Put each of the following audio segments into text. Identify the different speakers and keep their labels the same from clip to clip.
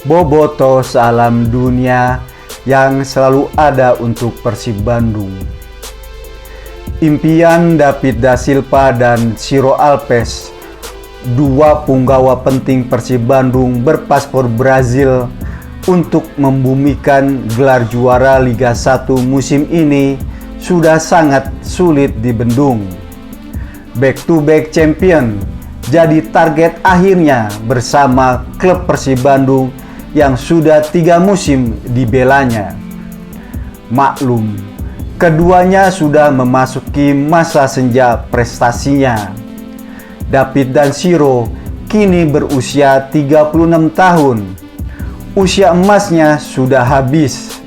Speaker 1: bobotoh sealam dunia yang selalu ada untuk Persib Bandung. Impian David da Silva dan Ciro Alves, dua punggawa penting Persib Bandung berpaspor Brazil, untuk membumikan gelar juara Liga 1 musim ini sudah sangat sulit dibendung. Back-to-back champion jadi target akhirnya bersama klub Persib Bandung yang sudah 3 musim dibelanya. Maklum, keduanya sudah memasuki masa senja prestasinya. David dan Ciro kini berusia 36 tahun. Usia emasnya sudah habis.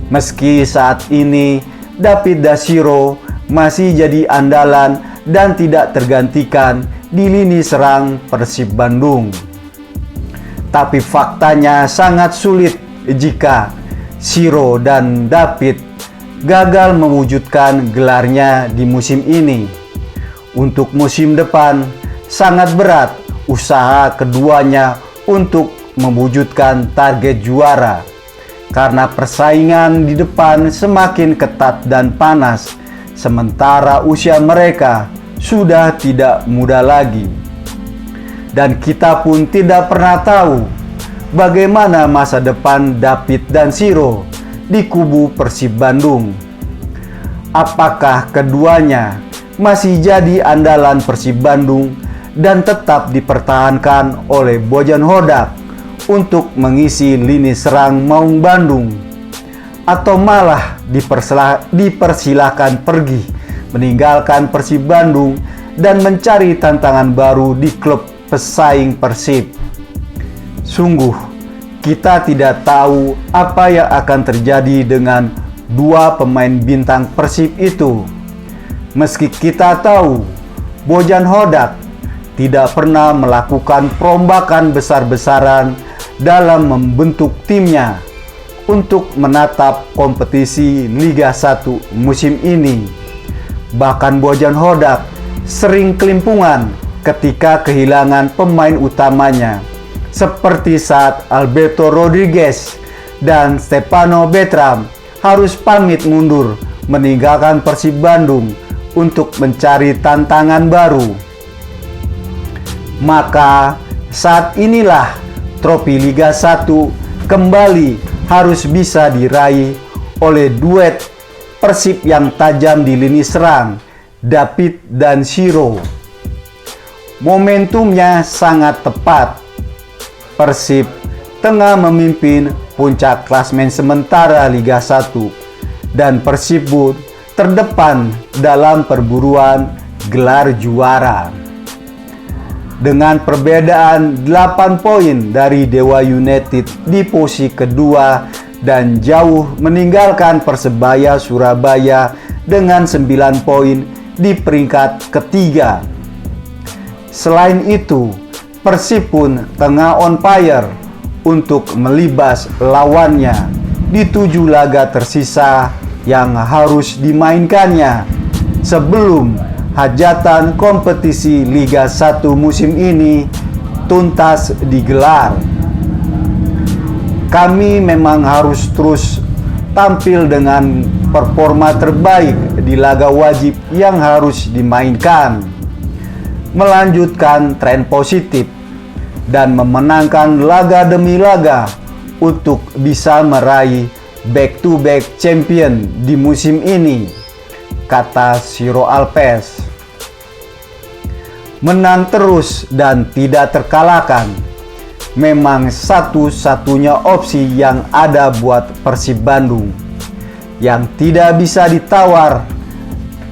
Speaker 1: Meski saat ini David da Ciro masih jadi andalan dan tidak tergantikan di lini serang Persib Bandung. Tapi faktanya sangat sulit jika Ciro dan David gagal mewujudkan gelarnya di musim ini. Untuk musim depan sangat berat usaha keduanya untuk mewujudkan target juara, karena persaingan di depan semakin ketat dan panas, sementara usia mereka sudah tidak muda lagi. Dan kita pun tidak pernah tahu bagaimana masa depan David dan Ciro di kubu Persib Bandung. Apakah keduanya masih jadi andalan Persib Bandung dan tetap dipertahankan oleh Bojan Hodak untuk mengisi lini serang Maung Bandung, atau malah dipersilakan pergi meninggalkan Persib Bandung dan mencari tantangan baru di klub pesaing Persib? Sungguh, kita tidak tahu apa yang akan terjadi dengan dua pemain bintang Persib itu. Meski kita tahu Bojan Hodak tidak pernah melakukan perombakan besar-besaran dalam membentuk timnya untuk menatap kompetisi Liga 1 musim ini. Bahkan Bojan Hodak sering kelimpungan ketika kehilangan pemain utamanya, seperti saat Alberto Rodriguez dan Stefano Bertram harus pamit mundur meninggalkan Persib Bandung untuk mencari tantangan baru. Maka saat inilah trofi Liga 1 kembali harus bisa diraih oleh duet Persib yang tajam di lini serang, David dan Ciro. Momentumnya sangat tepat. Persib tengah memimpin puncak klasmen sementara Liga 1 dan Persibut terdepan dalam perburuan gelar juara. Dengan perbedaan 8 poin dari Dewa United di posisi kedua dan jauh meninggalkan Persebaya Surabaya dengan 9 poin di peringkat ketiga. Selain itu, Persib pun tengah on fire untuk melibas lawannya di 7 laga tersisa yang harus dimainkannya sebelum hajatan kompetisi Liga 1 musim ini tuntas digelar. Kami memang harus terus tampil dengan performa terbaik di laga wajib yang harus dimainkan, melanjutkan tren positif dan memenangkan laga demi laga untuk bisa meraih back-to-back champion di musim ini, kata Ciro Alves. Menang terus dan tidak terkalahkan memang satu-satunya opsi yang ada buat Persib Bandung, yang tidak bisa ditawar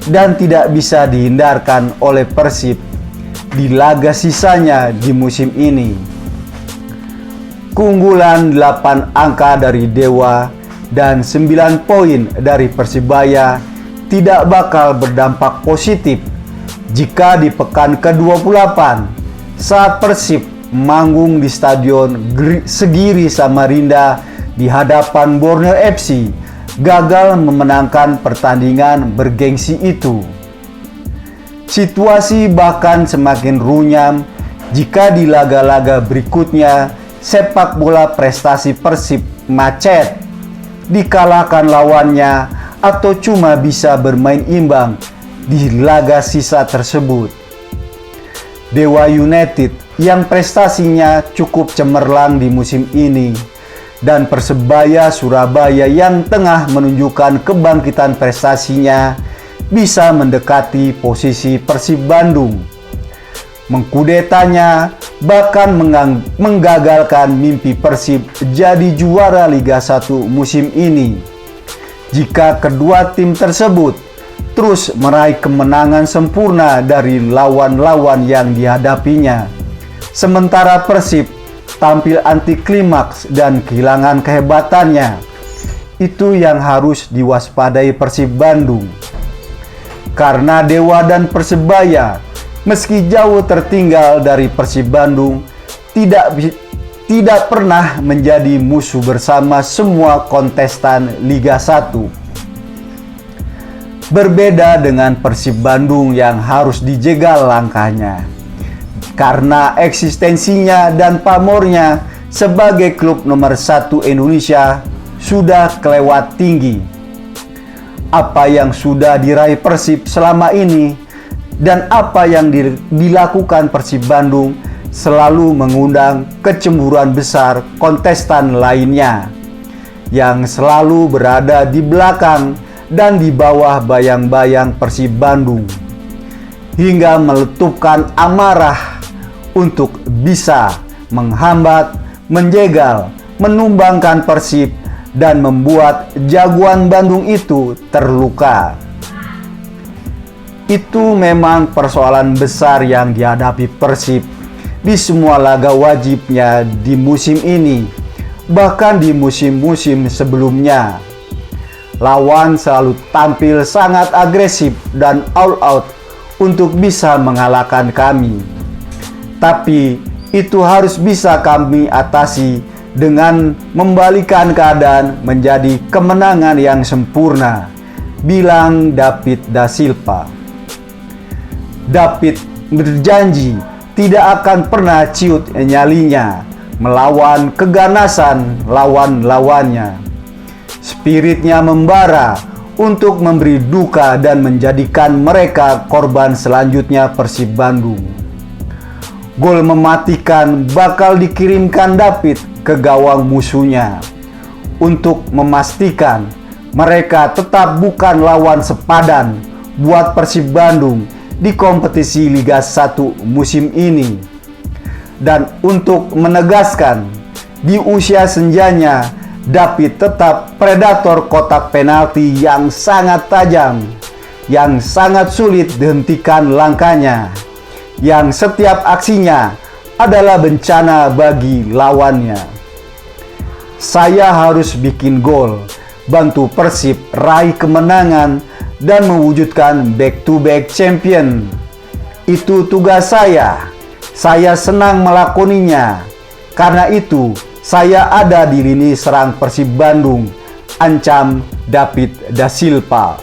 Speaker 1: dan tidak bisa dihindarkan oleh Persib di laga sisanya di musim ini. Keunggulan 8 angka dari Dewa dan 9 poin dari Persibaya tidak bakal berdampak positif jika di pekan ke-28 saat Persib manggung di Stadion Segiri Samarinda di hadapan Borneo FC gagal memenangkan pertandingan bergengsi itu. Situasi bahkan semakin runyam jika di laga-laga berikutnya sepak bola prestasi Persib macet, dikalahkan lawannya atau cuma bisa bermain imbang di laga sisa tersebut. Dewa United yang prestasinya cukup cemerlang di musim ini dan Persebaya Surabaya yang tengah menunjukkan kebangkitan prestasinya bisa mendekati posisi Persib Bandung. Mengkudetanya bahkan menggagalkan mimpi Persib jadi juara Liga 1 musim ini. Jika kedua tim tersebut terus meraih kemenangan sempurna dari lawan-lawan yang dihadapinya, sementara Persib tampil anti klimaks dan kehilangan kehebatannya, itu yang harus diwaspadai Persib Bandung. Karena Dewa dan Persebaya meski jauh tertinggal dari Persib Bandung, tidak pernah menjadi musuh bersama semua kontestan Liga 1. Berbeda dengan Persib Bandung yang harus dijegal langkahnya, karena eksistensinya dan pamornya sebagai klub nomor 1 Indonesia sudah kelewat tinggi. Apa yang sudah diraih Persib selama ini dan apa yang dilakukan Persib Bandung selalu mengundang kecemburuan besar kontestan lainnya yang selalu berada di belakang dan di bawah bayang-bayang Persib Bandung, hingga meletupkan amarah untuk bisa menghambat, menjegal, menumbangkan Persib dan membuat jagoan Bandung itu terluka. Itu memang persoalan besar yang dihadapi Persib di semua laga wajibnya di musim ini, bahkan di musim-musim sebelumnya. Lawan selalu tampil sangat agresif dan all out untuk bisa mengalahkan kami. Tapi itu harus bisa kami atasi dengan membalikan keadaan menjadi kemenangan yang sempurna, bilang David da Silva. David berjanji tidak akan pernah ciut nyalinya melawan keganasan lawan-lawannya. Spiritnya membara untuk memberi duka dan menjadikan mereka korban selanjutnya Persib Bandung. Gol mematikan bakal dikirimkan David ke gawang musuhnya untuk memastikan mereka tetap bukan lawan sepadan buat Persib Bandung di kompetisi Liga 1 musim ini. Dan untuk menegaskan, di usia senjanya, David tetap predator kotak penalti yang sangat tajam, yang sangat sulit dihentikan langkahnya, yang setiap aksinya adalah bencana bagi lawannya. Saya harus bikin gol, bantu Persib raih kemenangan dan mewujudkan back-to-back champion. Itu tugas saya. Saya senang melakoninya. Karena itu, saya ada di lini serang Persib Bandung, ancam David da Silva.